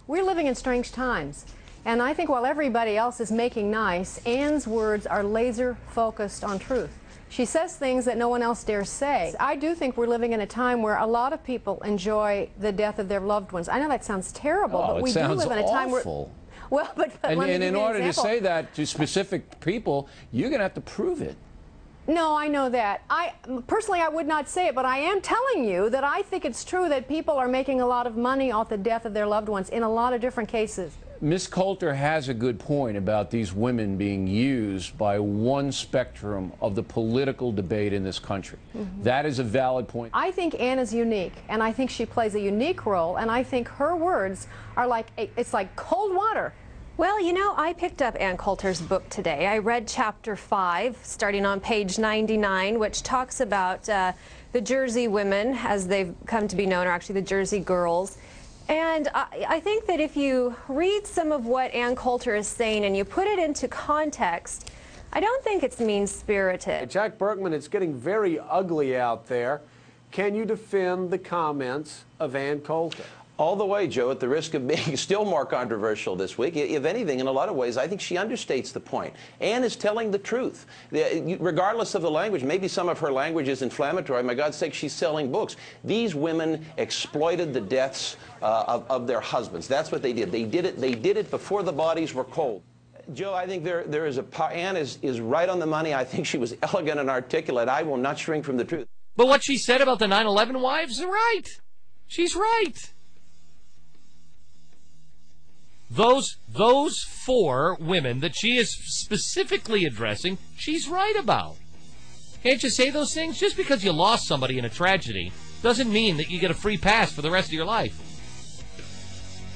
We're living in strange times. And I think while everybody else is making nice, Ann's words are laser focused on truth. She says things that no one else dares say. I do think we're living in a time where a lot of people enjoy the death of their loved ones. I know that sounds terrible, but we do live in a time where... Well, but and in order to say that to specific people, you're going to have to prove it. No, I know that. Personally, I would not say it, but I am telling you that I think it's true that people are making a lot of money off the death of their loved ones in a lot of different cases. Ms. Coulter has a good point about these women being used by one spectrum of the political debate in this country. That is a valid point. I think Ann is unique, and I think she plays a unique role, and I think her words are like, it's like cold water. Well, you know, I picked up Ann Coulter's book today. I read chapter 5, starting on page 99, which talks about the Jersey women, as they've come to be known, or actually the Jersey girls. And I think that if you read some of what Ann Coulter is saying and you put it into context, I don't think it's mean-spirited. Jack Bergman, it's getting very ugly out there. Can you defend the comments of Ann Coulter? All the way, Joe, at the risk of being still more controversial this week. If anything, in a lot of ways, I think she understates the point. Ann is telling the truth. Regardless of the language, maybe some of her language is inflammatory. My God's sake, she's selling books. These women exploited the deaths of their husbands. That's what they did. They did it before the bodies were cold. Joe, I think there is Ann is right on the money. I think she was elegant and articulate. I will not shrink from the truth. But what she said about the 9/11 wives is right. She's right. Those 4 women that she is specifically addressing, she's right about. Can't you say those things? Just because you lost somebody in a tragedy doesn't mean that you get a free pass for the rest of your life.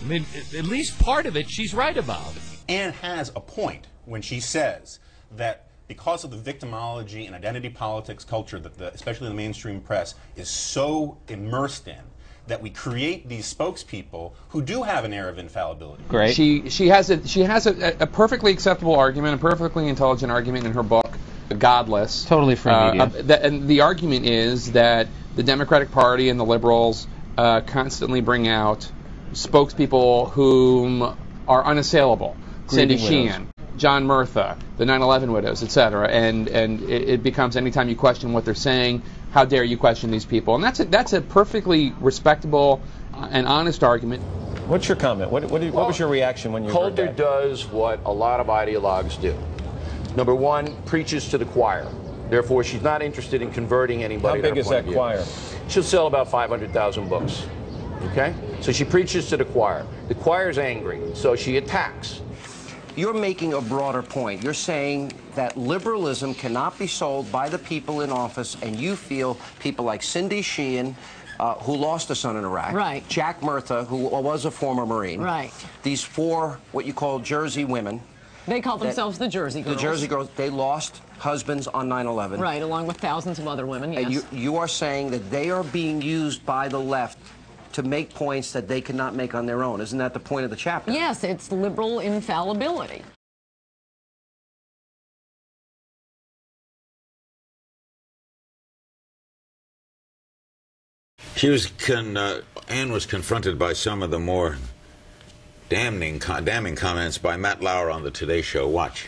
I mean, at least part of it she's right about. Ann has a point when she says that because of the victimology and identity politics culture that especially the mainstream press is so immersed in, that we create these spokespeople who do have an air of infallibility. Great. She has a perfectly acceptable argument, a perfectly intelligent argument in her book, Godless. Totally free media. And the argument is that the Democratic Party and the liberals constantly bring out spokespeople whom are unassailable. Cindy Sheehan, John Murtha, the 9/11 widows, etc. And it becomes anytime you question what they're saying, how dare you question these people? And that's a perfectly respectable and honest argument. What's your comment? What was your reaction when you heard that? Coulter does what a lot of ideologues do. Number one, preaches to the choir. Therefore, she's not interested in converting anybody. How big is that choir? She'll sell about 500,000 books. Okay? So she preaches to the choir. The choir's angry, so she attacks. You're making a broader point. You're saying that liberalism cannot be sold by the people in office, and you feel people like Cindy Sheehan, who lost a son in Iraq. Right. Jack Murtha, who was a former Marine. Right. These 4, what you call Jersey women. They call themselves the Jersey girls. The Jersey girls, they lost husbands on 9/11. Right, along with thousands of other women, yes. And you are saying that they are being used by the left to make points that they cannot make on their own. Isn't that the point of the chapter? Yes, it's liberal infallibility. Ann was confronted by some of the more damning comments by Matt Lauer on the Today Show. Watch.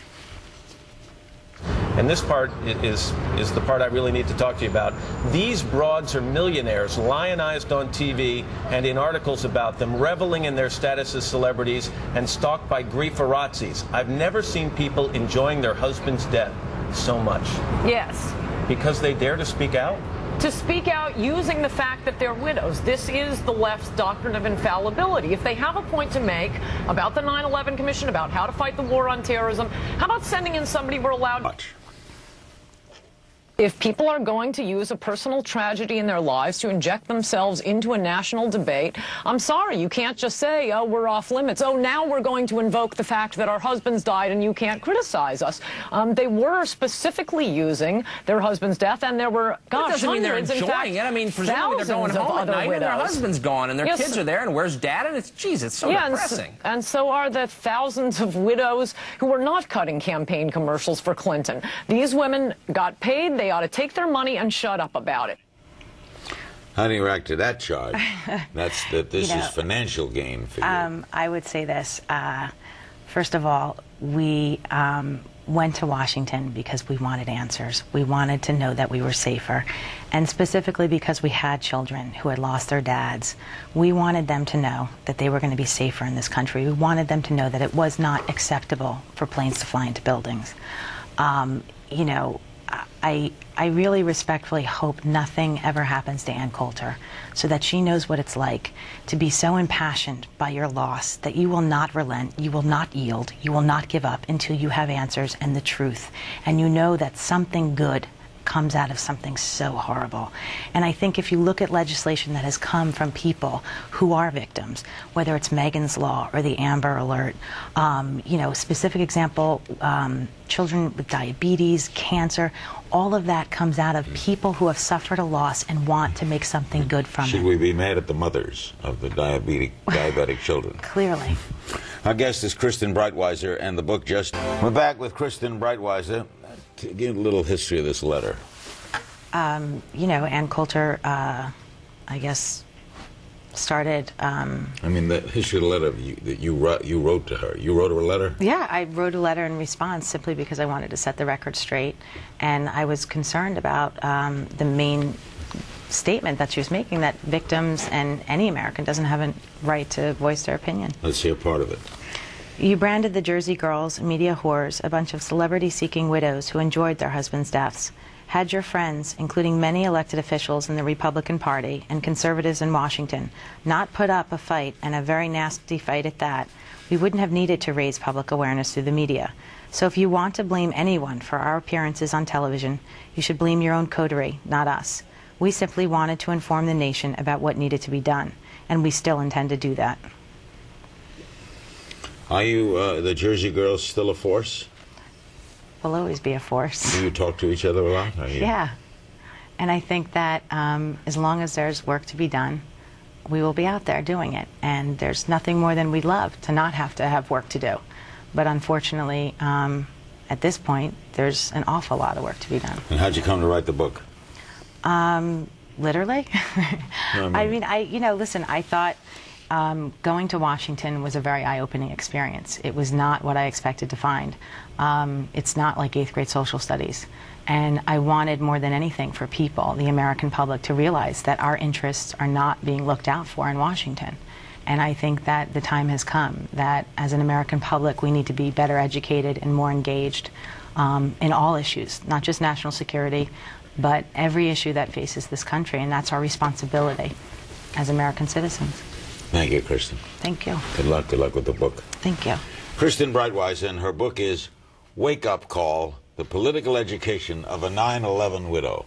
And this part is the part I really need to talk to you about. These broads are millionaires, lionized on TV and in articles about them, reveling in their status as celebrities and stalked by grieferazzis. I've never seen people enjoying their husband's death so much. Yes. Because they dare to speak out? To speak out using the fact that they're widows. This is the left's doctrine of infallibility. If they have a point to make about the 9/11 Commission, about how to fight the war on terrorism, how about sending in somebody we're allowed... Watch. If people are going to use a personal tragedy in their lives to inject themselves into a national debate, I'm sorry, you can't just say, oh, we're off limits. Oh, now we're going to invoke the fact that our husbands died and you can't criticize us. They were specifically using their husband's death, and there were, gosh, that doesn't mean they're hundreds, enjoying it. I mean, presumably they're going home at night and their husband's gone and their kids are there, and where's dad? And it's, geez, it's so depressing. And so are the thousands of widows who were not cutting campaign commercials for Clinton. These women got paid. They ought to take their money and shut up about it. How do you react to that charge? That's that this is financial gain for you. I would say this. First of all, we went to Washington because we wanted answers. We wanted to know that we were safer. And specifically because we had children who had lost their dads. We wanted them to know that they were going to be safer in this country. We wanted them to know that it was not acceptable for planes to fly into buildings. You know, I really respectfully hope nothing ever happens to Ann Coulter, so that she knows what it's like to be so impassioned by your loss that you will not relent, you will not yield, you will not give up until you have answers and the truth, and you know that something good comes out of something so horrible. And I think if you look at legislation that has come from people who are victims, whether it's Megan's Law or the Amber Alert, you know, specific example, children with diabetes, cancer, all of that comes out of people who have suffered a loss and want to make something good from it. Should we be mad at the mothers of the diabetic children? Clearly. Our guest is Kristen Breitweiser, and the book just... We're back with Kristen Breitweiser. To give a little history of this letter. You know, Ann Coulter, I guess, started... I mean, the history of the letter that you wrote to her. You wrote her a letter? Yeah, I wrote a letter in response simply because I wanted to set the record straight. And I was concerned about the main statement that she was making, that victims and any American doesn't have a right to voice their opinion. Let's hear part of it. You branded the Jersey Girls, media whores, a bunch of celebrity-seeking widows who enjoyed their husbands' deaths. Had your friends, including many elected officials in the Republican Party and conservatives in Washington, not put up a fight, and a very nasty fight at that, we wouldn't have needed to raise public awareness through the media. So if you want to blame anyone for our appearances on television, you should blame your own coterie, not us. We simply wanted to inform the nation about what needed to be done, and we still intend to do that. Are you, the Jersey Girls, still a force? We'll always be a force. Do you talk to each other a lot? Yeah. And I think that as long as there's work to be done, we will be out there doing it. And there's nothing more than we'd love to not have to have work to do. But unfortunately, at this point, there's an awful lot of work to be done. And how'd you come to write the book? Literally. I mean, you know, listen, I thought going to Washington was a very eye-opening experience. It was not what I expected to find. It's not like 8th grade social studies. And I wanted more than anything for people, the American public, to realize that our interests are not being looked out for in Washington. And I think that the time has come that as an American public we need to be better educated and more engaged in all issues, not just national security, but every issue that faces this country, and that's our responsibility as American citizens. Thank you, Kristen. Thank you. Good luck with the book. Thank you. Kristen Breitweiser, and her book is Wake Up Call, The Political Education of a 9/11 Widow.